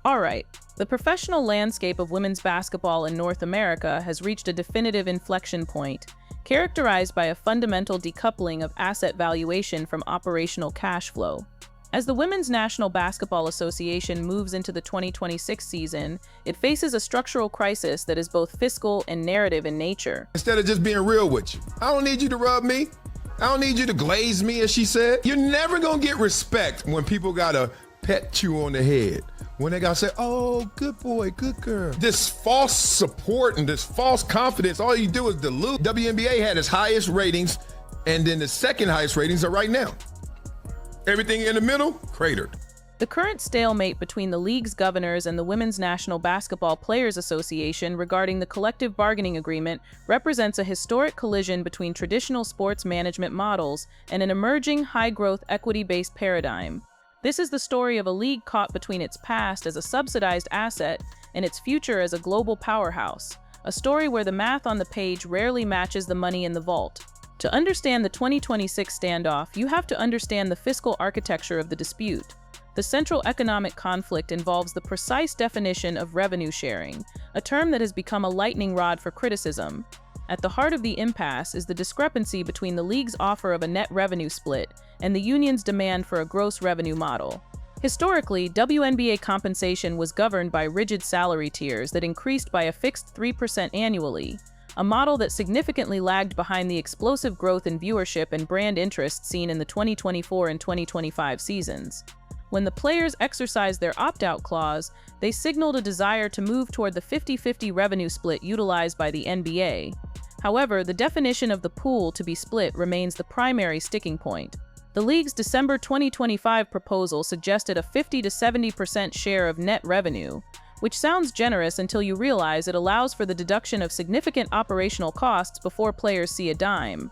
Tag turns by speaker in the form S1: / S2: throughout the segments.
S1: All right, the professional landscape of women's basketball in North America has reached a definitive inflection point, characterized by a fundamental decoupling of asset valuation from operational cash flow. As the Women's National Basketball Association moves into the 2026 season, it faces a structural crisis that is both fiscal and narrative in nature.
S2: Instead of just being real with you, I don't need you to rub me. I don't need you to glaze me, as she said. You're never gonna get respect when people gotta pet you on the head. When they gotta say, oh, good boy, good girl. This false support and this false confidence, all you do is dilute. WNBA had its highest ratings, and then the second highest ratings are right now. Everything in the middle, cratered.
S1: The current stalemate between the league's governors and the Women's National Basketball Players Association regarding the collective bargaining agreement represents a historic collision between traditional sports management models and an emerging high-growth equity-based paradigm. This is the story of a league caught between its past as a subsidized asset and its future as a global powerhouse, a story where the math on the page rarely matches the money in the vault. To understand the 2026 standoff, you have to understand the fiscal architecture of the dispute. The central economic conflict involves the precise definition of revenue sharing, a term that has become a lightning rod for criticism. At the heart of the impasse is the discrepancy between the league's offer of a net revenue split and the union's demand for a gross revenue model. Historically, WNBA compensation was governed by rigid salary tiers that increased by a fixed 3% annually, a model that significantly lagged behind the explosive growth in viewership and brand interest seen in the 2024 and 2025 seasons. When the players exercised their opt-out clause, they signaled a desire to move toward the 50-50 revenue split utilized by the NBA. However, the definition of the pool to be split remains the primary sticking point. The league's December 2025 proposal suggested a 50 to 70% share of net revenue, which sounds generous until you realize it allows for the deduction of significant operational costs before players see a dime.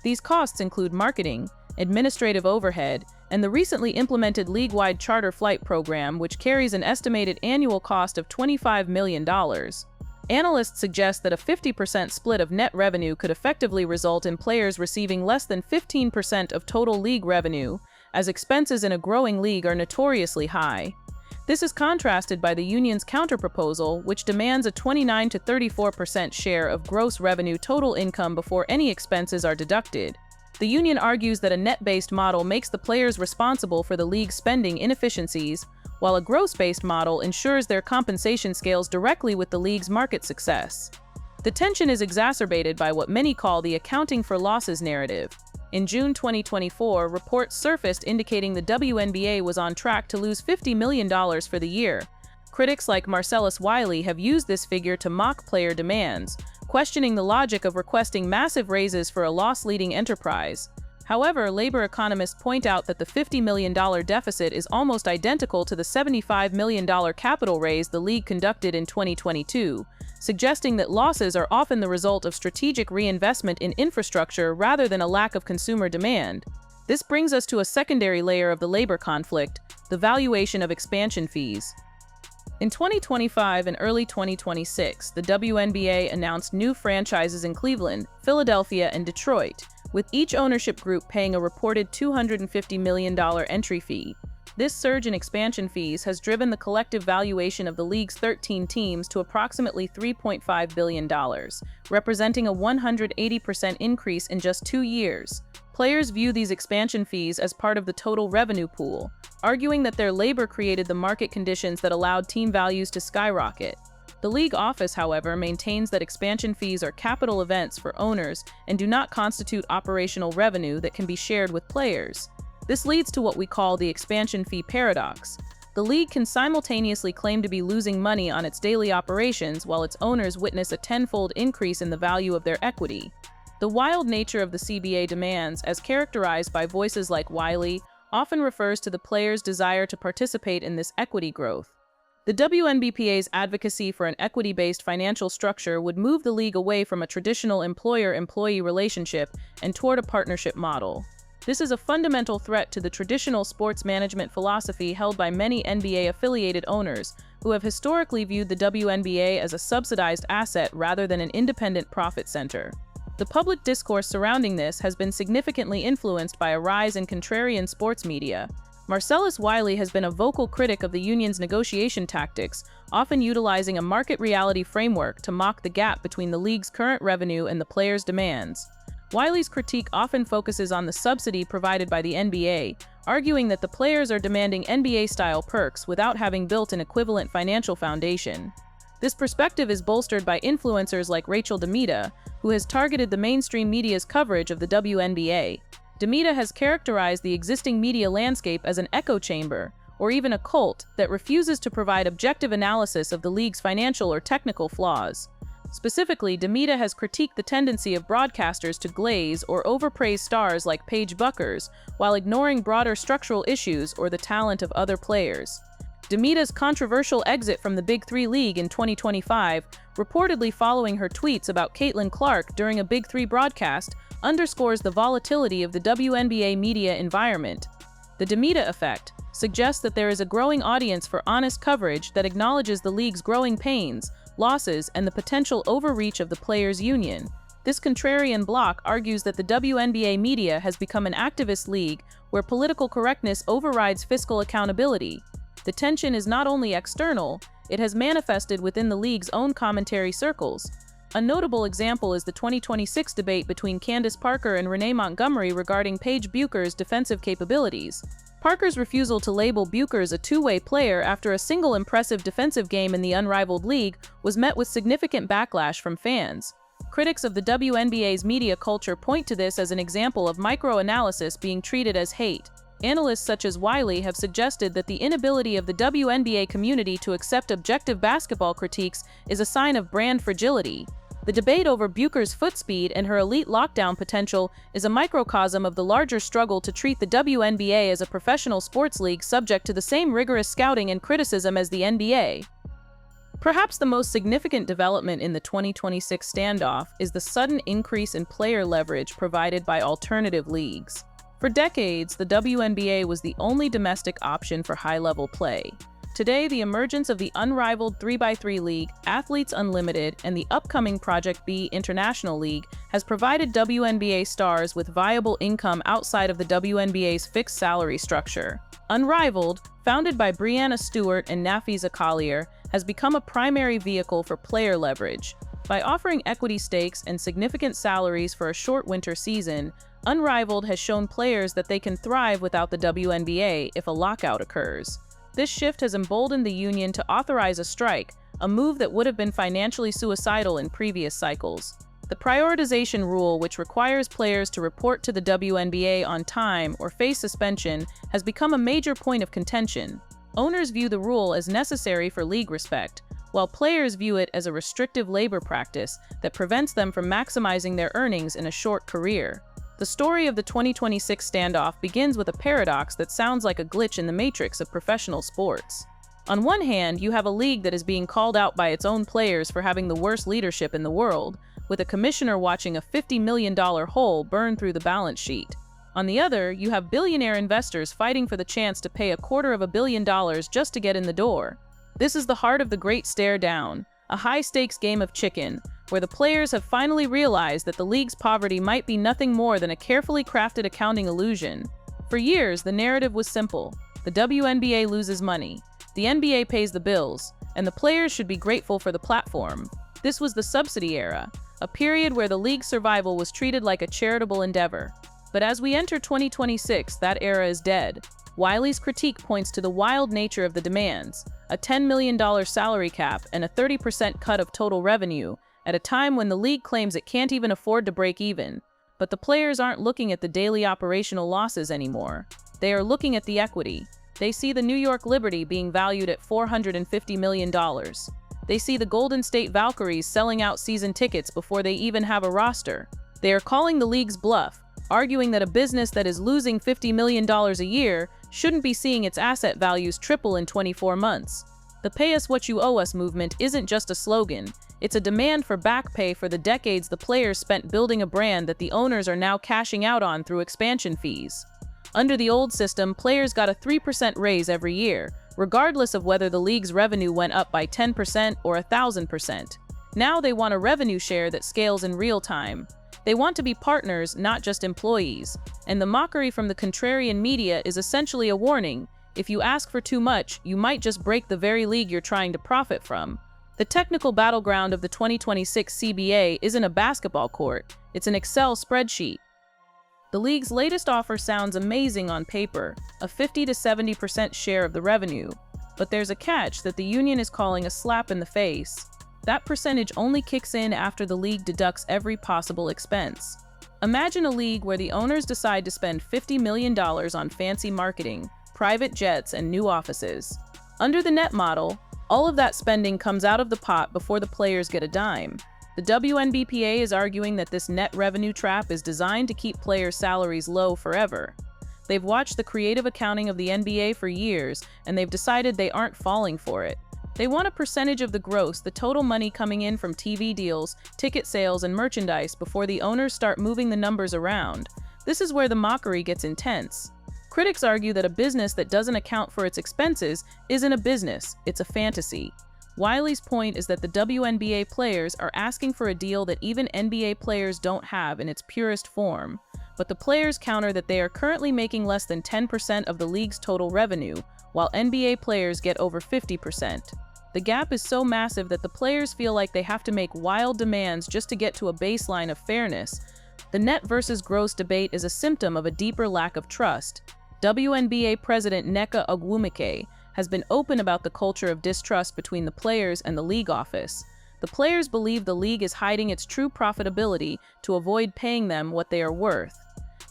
S1: These costs include marketing, administrative overhead, and the recently implemented league-wide charter flight program, which carries an estimated annual cost of $25 million. Analysts suggest that a 50% split of net revenue could effectively result in players receiving less than 15% of total league revenue, as expenses in a growing league are notoriously high. This is contrasted by the union's counterproposal, which demands a 29 to 34% share of gross revenue total income before any expenses are deducted. The union argues that a net-based model makes the players responsible for the league's spending inefficiencies, while a gross-based model ensures their compensation scales directly with the league's market success. The tension is exacerbated by what many call the accounting for losses narrative. In June 2024, reports surfaced indicating the WNBA was on track to lose $50 million for the year. Critics like Marcellus Wiley have used this figure to mock player demands, questioning the logic of requesting massive raises for a loss-leading enterprise. However, labor economists point out that the $50 million deficit is almost identical to the $75 million capital raise the league conducted in 2022, suggesting that losses are often the result of strategic reinvestment in infrastructure rather than a lack of consumer demand. This brings us to a secondary layer of the labor conflict, the valuation of expansion fees. In 2025 and early 2026, the WNBA announced new franchises in Cleveland, Philadelphia, and Detroit, with each ownership group paying a reported $250 million entry fee. This surge in expansion fees has driven the collective valuation of the league's 13 teams to approximately $3.5 billion, representing a 180% increase in just 2 years. Players view these expansion fees as part of the total revenue pool, arguing that their labor created the market conditions that allowed team values to skyrocket. The league office, however, maintains that expansion fees are capital events for owners and do not constitute operational revenue that can be shared with players. This leads to what we call the expansion fee paradox. The league can simultaneously claim to be losing money on its daily operations while its owners witness a tenfold increase in the value of their equity. The wild nature of the CBA demands, as characterized by voices like Wiley, often refers to the players' desire to participate in this equity growth. The WNBPA's advocacy for an equity-based financial structure would move the league away from a traditional employer-employee relationship and toward a partnership model. This is a fundamental threat to the traditional sports management philosophy held by many NBA-affiliated owners, who have historically viewed the WNBA as a subsidized asset rather than an independent profit center. The public discourse surrounding this has been significantly influenced by a rise in contrarian sports media. Marcellus Wiley has been a vocal critic of the union's negotiation tactics, often utilizing a market reality framework to mock the gap between the league's current revenue and the players' demands. Wiley's critique often focuses on the subsidy provided by the NBA, arguing that the players are demanding NBA-style perks without having built an equivalent financial foundation. This perspective is bolstered by influencers like DeMita, who has targeted the mainstream media's coverage of the WNBA. DeMita has characterized the existing media landscape as an echo chamber, or even a cult, that refuses to provide objective analysis of the league's financial or technical flaws. Specifically, DeMita has critiqued the tendency of broadcasters to glaze or overpraise stars like Paige Buckers, while ignoring broader structural issues or the talent of other players. DeMita's controversial exit from the Big Three League in 2025, reportedly following her tweets about Caitlin Clark during a Big Three broadcast, underscores the volatility of the WNBA media environment. The DeMita effect suggests that there is a growing audience for honest coverage that acknowledges the league's growing pains, losses, and the potential overreach of the players' union. This contrarian bloc argues that the WNBA media has become an activist league where political correctness overrides fiscal accountability. The tension is not only external, it has manifested within the league's own commentary circles. A notable example is the 2026 debate between Candace Parker and Renee Montgomery regarding Paige Bucher's defensive capabilities. Parker's refusal to label Buchers a two-way player after a single impressive defensive game in the Unrivaled league was met with significant backlash from fans. Critics of the WNBA's media culture point to this as an example of microanalysis being treated as hate. Analysts such as Wiley have suggested that the inability of the WNBA community to accept objective basketball critiques is a sign of brand fragility. The debate over Bucher's foot speed and her elite lockdown potential is a microcosm of the larger struggle to treat the WNBA as a professional sports league subject to the same rigorous scouting and criticism as the NBA. Perhaps the most significant development in the 2026 standoff is the sudden increase in player leverage provided by alternative leagues. For decades, the WNBA was the only domestic option for high-level play. Today, the emergence of the Unrivaled 3x3 League, Athletes Unlimited, and the upcoming Project B International League has provided WNBA stars with viable income outside of the WNBA's fixed salary structure. Unrivaled, founded by Breanna Stewart and Nafisa Collier, has become a primary vehicle for player leverage. By offering equity stakes and significant salaries for a short winter season, Unrivaled has shown players that they can thrive without the WNBA if a lockout occurs. This shift has emboldened the union to authorize a strike, a move that would have been financially suicidal in previous cycles. The prioritization rule, which requires players to report to the WNBA on time or face suspension, has become a major point of contention. Owners view the rule as necessary for league respect, while players view it as a restrictive labor practice that prevents them from maximizing their earnings in a short career. The story of the 2026 standoff begins with a paradox that sounds like a glitch in the matrix of professional sports. On one hand, you have a league that is being called out by its own players for having the worst leadership in the world, with a commissioner watching a $50 million hole burn through the balance sheet. On the other, you have billionaire investors fighting for the chance to pay $250 million just to get in the door. This is the heart of the great stare down, a high-stakes game of chicken, where the players have finally realized that the league's poverty might be nothing more than a carefully crafted accounting illusion. For years, the narrative was simple. The WNBA loses money, the NBA pays the bills, and the players should be grateful for the platform. This was the subsidy era, a period where the league's survival was treated like a charitable endeavor. But as we enter 2026, that era is dead. Wiley's critique points to the wild nature of the demands, a $10 million salary cap and a 30% cut of total revenue, at a time when the league claims it can't even afford to break even. But the players aren't looking at the daily operational losses anymore. They are looking at the equity. They see the New York Liberty being valued at $450 million. They see the Golden State Valkyries selling out season tickets before they even have a roster. They are calling the league's bluff, arguing that a business that is losing $50 million a year shouldn't be seeing its asset values triple in 24 months. The pay us what you owe us movement isn't just a slogan. It's a demand for back pay for the decades the players spent building a brand that the owners are now cashing out on through expansion fees. Under the old system, players got a 3% raise every year, regardless of whether the league's revenue went up by 10% or 1,000%. Now they want a revenue share that scales in real time. They want to be partners, not just employees. And the mockery from the contrarian media is essentially a warning. If you ask for too much, you might just break the very league you're trying to profit from. The technical battleground of the 2026 CBA isn't a basketball court, it's an Excel spreadsheet. The league's latest offer sounds amazing on paper, a 50 to 70% share of the revenue. But there's a catch that the union is calling a slap in the face. That percentage only kicks in after the league deducts every possible expense. Imagine a league where the owners decide to spend $50 million on fancy marketing, private jets, and new offices. Under the net model, all of that spending comes out of the pot before the players get a dime. The WNBPA is arguing that this net revenue trap is designed to keep players' salaries low forever. They've watched the creative accounting of the NBA for years, and they've decided they aren't falling for it. They want a percentage of the gross, the total money coming in from TV deals, ticket sales, and merchandise before the owners start moving the numbers around. This is where the mockery gets intense. Critics argue that a business that doesn't account for its expenses isn't a business, it's a fantasy. Wiley's point is that the WNBA players are asking for a deal that even NBA players don't have in its purest form. But the players counter that they are currently making less than 10% of the league's total revenue, while NBA players get over 50%. The gap is so massive that the players feel like they have to make wild demands just to get to a baseline of fairness. The net versus gross debate is a symptom of a deeper lack of trust. WNBA President Nneka Ogwumike has been open about the culture of distrust between the players and the league office. The players believe the league is hiding its true profitability to avoid paying them what they are worth.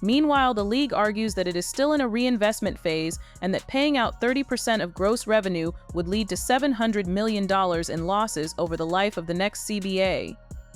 S1: Meanwhile, the league argues that it is still in a reinvestment phase and that paying out 30% of gross revenue would lead to $700 million in losses over the life of the next CBA.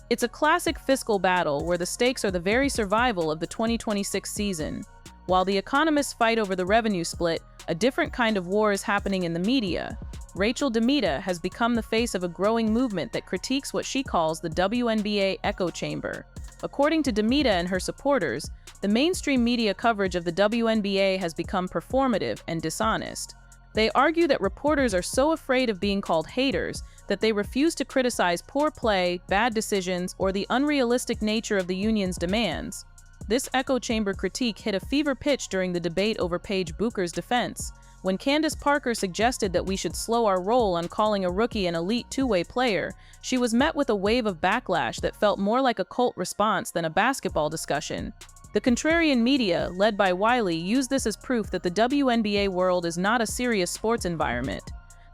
S1: It's a classic fiscal battle where the stakes are the very survival of the 2026 season. While the economists fight over the revenue split, a different kind of war is happening in the media. Rachel DeMita has become the face of a growing movement that critiques what she calls the WNBA echo chamber. According to DeMita and her supporters, the mainstream media coverage of the WNBA has become performative and dishonest. They argue that reporters are so afraid of being called haters that they refuse to criticize poor play, bad decisions, or the unrealistic nature of the union's demands. This echo chamber critique hit a fever pitch during the debate over Paige Bucher's defense. When Candace Parker suggested that we should slow our roll on calling a rookie an elite two-way player, she was met with a wave of backlash that felt more like a cult response than a basketball discussion. The contrarian media, led by Wiley, used this as proof that the WNBA world is not a serious sports environment.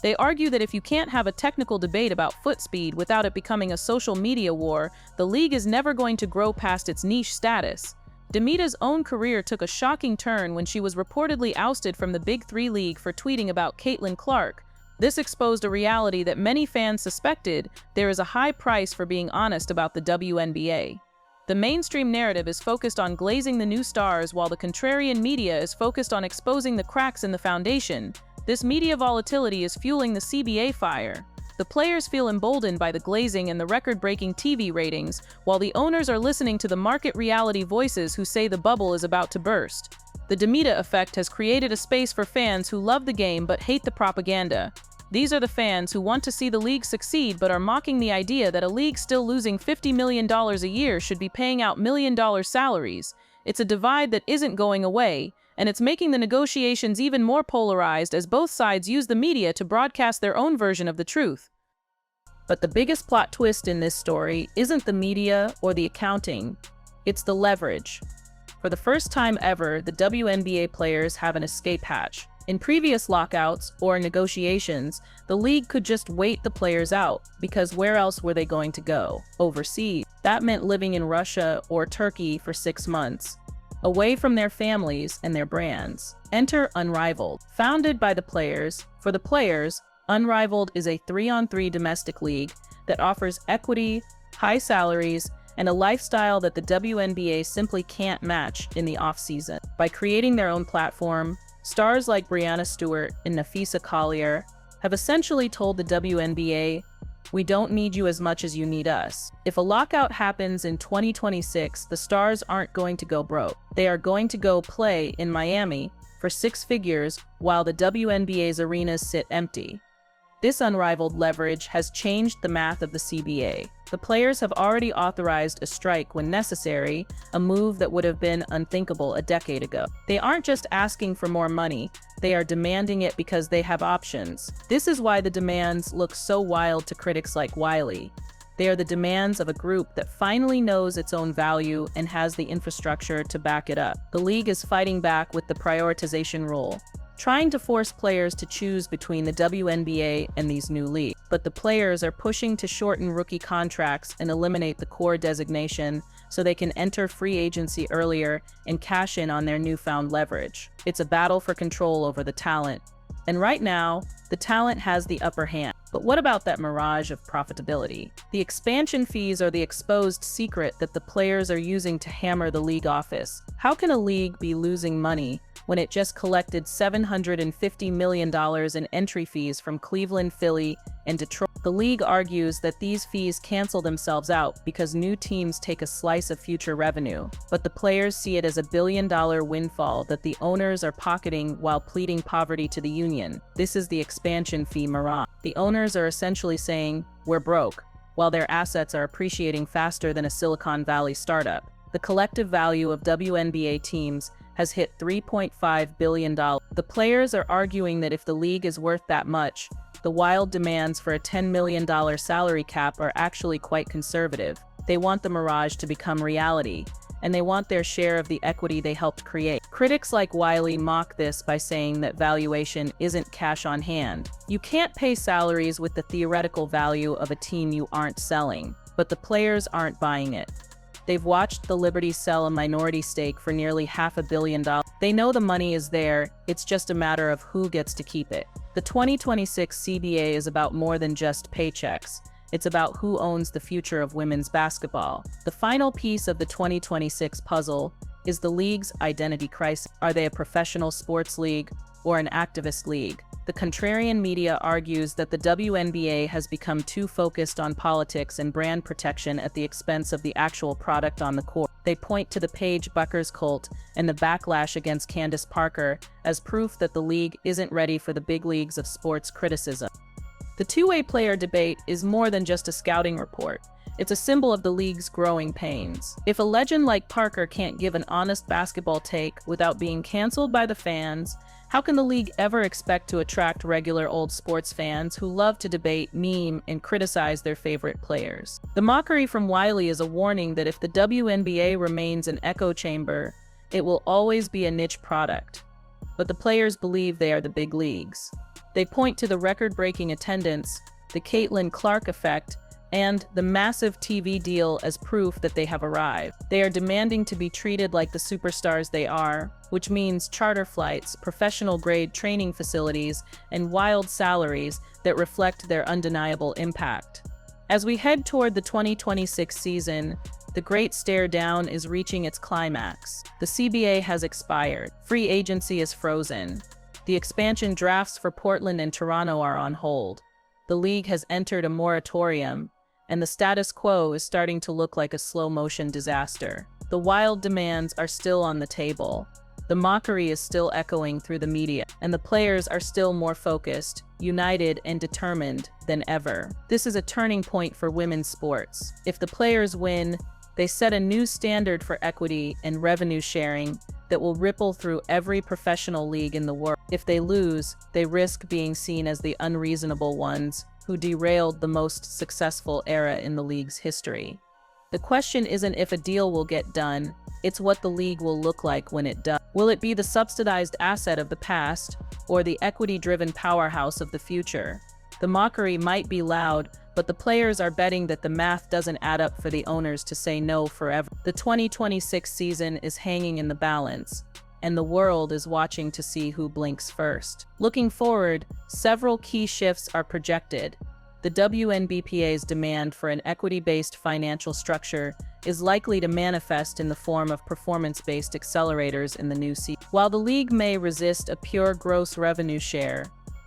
S1: They argue that if you can't have a technical debate about foot speed without it becoming a social media war, the league is never going to grow past its niche status. DeMita's own career took a shocking turn when she was reportedly ousted from the Big Three League for tweeting about Caitlin Clark. This exposed a reality that many fans suspected: there is a high price for being honest about the WNBA. The mainstream narrative is focused on glazing the new stars while the contrarian media is focused on exposing the cracks in the foundation. This media volatility is fueling the CBA fire. The players feel emboldened by the glazing and the record-breaking TV ratings, while the owners are listening to the market reality voices who say the bubble is about to burst. The DeMita effect has created a space for fans who love the game but hate the propaganda. These are the fans who want to see the league succeed but are mocking the idea that a league still losing $50 million a year should be paying out million-dollar salaries. It's a divide that isn't going away, and it's making the negotiations even more polarized as both sides use the media to broadcast their own version of the truth. But the biggest plot twist in this story isn't the media or the accounting, it's the leverage. For the first time ever, the WNBA players have an escape hatch. In previous lockouts or negotiations, the league could just wait the players out, because where else were they going to go? Overseas. That meant living in Russia or Turkey for 6 months, away from their families and their brands. Enter Unrivaled. Founded by the players, for the players, Unrivaled is a 3-on-3 domestic league that offers equity, high salaries, and a lifestyle that the WNBA simply can't match in the off-season. By creating their own platform, stars like Breanna Stewart and Nafisa Collier have essentially told the WNBA, "We don't need you as much as you need us." If a lockout happens in 2026, the stars aren't going to go broke. They are going to go play in Miami for 6 figures while the WNBA's arenas sit empty. This unrivaled leverage has changed the math of the CBA. The players have already authorized a strike when necessary, a move that would have been unthinkable a decade ago. They aren't just asking for more money, they are demanding it because they have options. This is why the demands look so wild to critics like Wiley. They are the demands of a group that finally knows its own value and has the infrastructure to back it up. The league is fighting back with the prioritization rule, trying to force players to choose between the WNBA and these new leagues. But the players are pushing to shorten rookie contracts and eliminate the core designation so they can enter free agency earlier and cash in on their newfound leverage. It's a battle for control over the talent. And right now, the talent has the upper hand. But what about that mirage of profitability? The expansion fees are the exposed secret that the players are using to hammer the league office. How can a league be losing money when it just collected $750 million in entry fees from Cleveland, Philly, and Detroit? The league argues that these fees cancel themselves out because new teams take a slice of future revenue, but the players see it as a billion-dollar windfall that the owners are pocketing while pleading poverty to the union. This is the expansion fee mirage. The owners are essentially saying, "We're broke," while their assets are appreciating faster than a Silicon Valley startup. The collective value of WNBA teams has hit $3.5 billion. The players are arguing that if the league is worth that much, the wild demands for a $10 million salary cap are actually quite conservative. They want the mirage to become reality, and they want their share of the equity they helped create. Critics like Wiley mock this by saying that valuation isn't cash on hand. You can't pay salaries with the theoretical value of a team you aren't selling, but the players aren't buying it. They've watched the Liberty sell a minority stake for nearly $500 million. They know the money is there, it's just a matter of who gets to keep it. The 2026 CBA is about more than just paychecks. It's about who owns the future of women's basketball. The final piece of the 2026 puzzle is the league's identity crisis. Are they a professional sports league or an activist league? The contrarian media argues that the WNBA has become too focused on politics and brand protection at the expense of the actual product on the court. They point to the Paige Bueckers cult and the backlash against Candace Parker as proof that the league isn't ready for the big leagues of sports criticism. The two-way player debate is more than just a scouting report. It's a symbol of the league's growing pains. If a legend like Parker can't give an honest basketball take without being canceled by the fans, how can the league ever expect to attract regular old sports fans who love to debate, meme, and criticize their favorite players? The mockery from Wiley is a warning that if the WNBA remains an echo chamber, it will always be a niche product. But the players believe they are the big leagues. They point to the record-breaking attendance, the Caitlin Clark effect, and the massive TV deal as proof that they have arrived. They are demanding to be treated like the superstars they are, which means charter flights, professional-grade training facilities, and wild salaries that reflect their undeniable impact. As we head toward the 2026 season, the great stare down is reaching its climax. The CBA has expired. Free agency is frozen. The expansion drafts for Portland and Toronto are on hold. The league has entered a moratorium, and the status quo is starting to look like a slow-motion disaster. The wild demands are still on the table. The mockery is still echoing through the media, and the players are still more focused, united, and determined than ever. This is a turning point for women's sports. If the players win, they set a new standard for equity and revenue sharing that will ripple through every professional league in the world. If they lose, they risk being seen as the unreasonable ones who derailed the most successful era in the league's history. The question isn't if a deal will get done, it's what the league will look like when it does. Will it be the subsidized asset of the past, or the equity-driven powerhouse of the future? The mockery might be loud, but the players are betting that the math doesn't add up for the owners to say no forever. The 2026 season is hanging in the balance, and the world is watching to see who blinks first. Looking forward, several key shifts are projected. The WNBPA's demand for an equity-based financial structure is likely to manifest in the form of performance-based accelerators in the new season. While the league may resist a pure gross revenue share,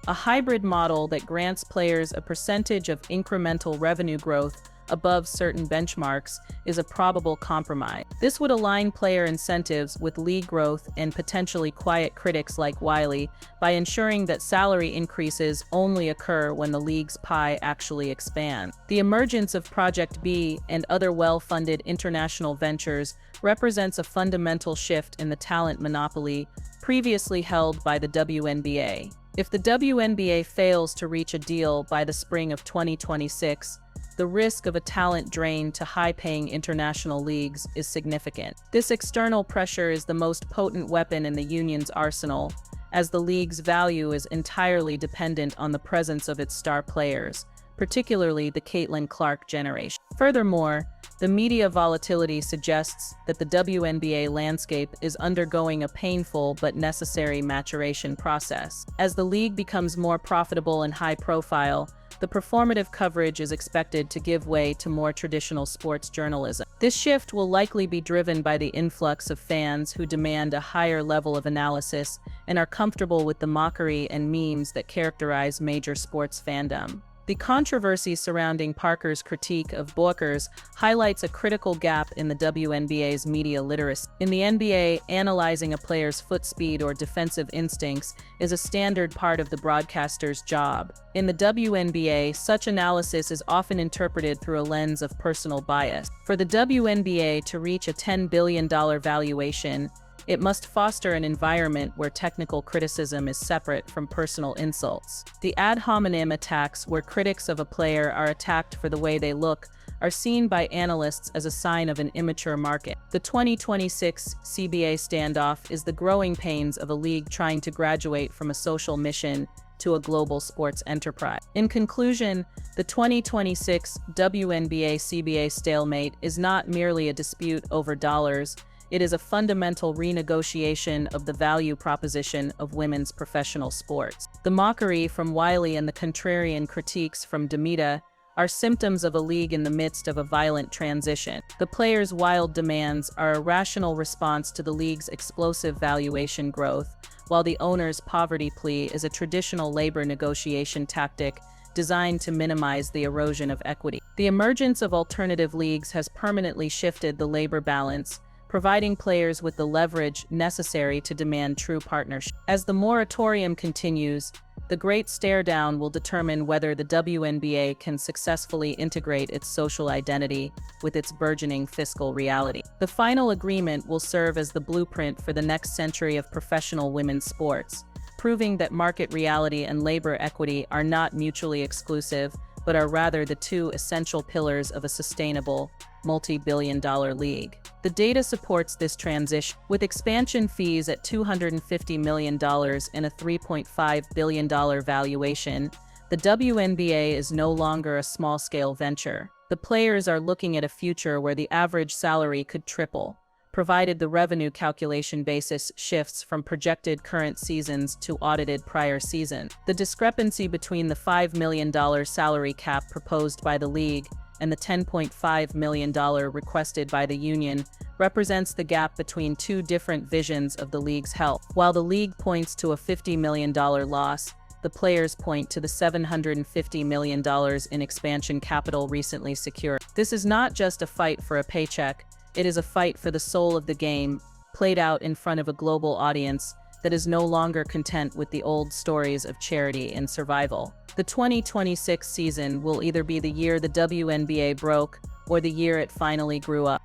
S1: a hybrid model that grants players a percentage of incremental revenue growth above certain benchmarks is a probable compromise. This would align player incentives with league growth and potentially quiet critics like Wiley by ensuring that salary increases only occur when the league's pie actually expands. The emergence of Project B and other well-funded international ventures represents a fundamental shift in the talent monopoly previously held by the WNBA. If the WNBA fails to reach a deal by the spring of 2026, the risk of a talent drain to high-paying international leagues is significant. This external pressure is the most potent weapon in the union's arsenal, as the league's value is entirely dependent on the presence of its star players, particularly the Caitlin Clark generation. Furthermore, the media volatility suggests that the WNBA landscape is undergoing a painful but necessary maturation process. As the league becomes more profitable and high-profile, the performative coverage is expected to give way to more traditional sports journalism. This shift will likely be driven by the influx of fans who demand a higher level of analysis and are comfortable with the mockery and memes that characterize major sports fandom. The controversy surrounding Parker's critique of bookers highlights a critical gap in the WNBA's media literacy. In the NBA, analyzing a player's foot speed or defensive instincts is a standard part of the broadcaster's job. In the WNBA, such analysis is often interpreted through a lens of personal bias. For the WNBA to reach a $10 billion valuation, it must foster an environment where technical criticism is separate from personal insults. The ad hominem attacks where critics of a player are attacked for the way they look are seen by analysts as a sign of an immature market. The 2026 CBA standoff is the growing pains of a league trying to graduate from a social mission to a global sports enterprise. In conclusion, the 2026 WNBA CBA stalemate is not merely a dispute over dollars. It is a fundamental renegotiation of the value proposition of women's professional sports. The mockery from Wiley and the contrarian critiques from DeMita are symptoms of a league in the midst of a violent transition. The players' wild demands are a rational response to the league's explosive valuation growth, while the owner's poverty plea is a traditional labor negotiation tactic designed to minimize the erosion of equity. The emergence of alternative leagues has permanently shifted the labor balance, providing players with the leverage necessary to demand true partnership. As the moratorium continues, the Great Stare-Down will determine whether the WNBA can successfully integrate its social identity with its burgeoning fiscal reality. The final agreement will serve as the blueprint for the next century of professional women's sports, proving that market reality and labor equity are not mutually exclusive, but are rather the two essential pillars of a sustainable, multi-billion-dollar league. The data supports this transition. With expansion fees at $250 million and a $3.5 billion valuation, the WNBA is no longer a small-scale venture. The players are looking at a future where the average salary could triple, provided the revenue calculation basis shifts from projected current seasons to audited prior season. The discrepancy between the $5 million salary cap proposed by the league and the $10.5 million requested by the union represents the gap between two different visions of the league's health. While the league points to a $50 million loss, the players point to the $750 million in expansion capital recently secured. This is not just a fight for a paycheck, it is a fight for the soul of the game, played out in front of a global audience that is no longer content with the old stories of charity and survival. The 2026 season will either be the year the WNBA broke or the year it finally grew up.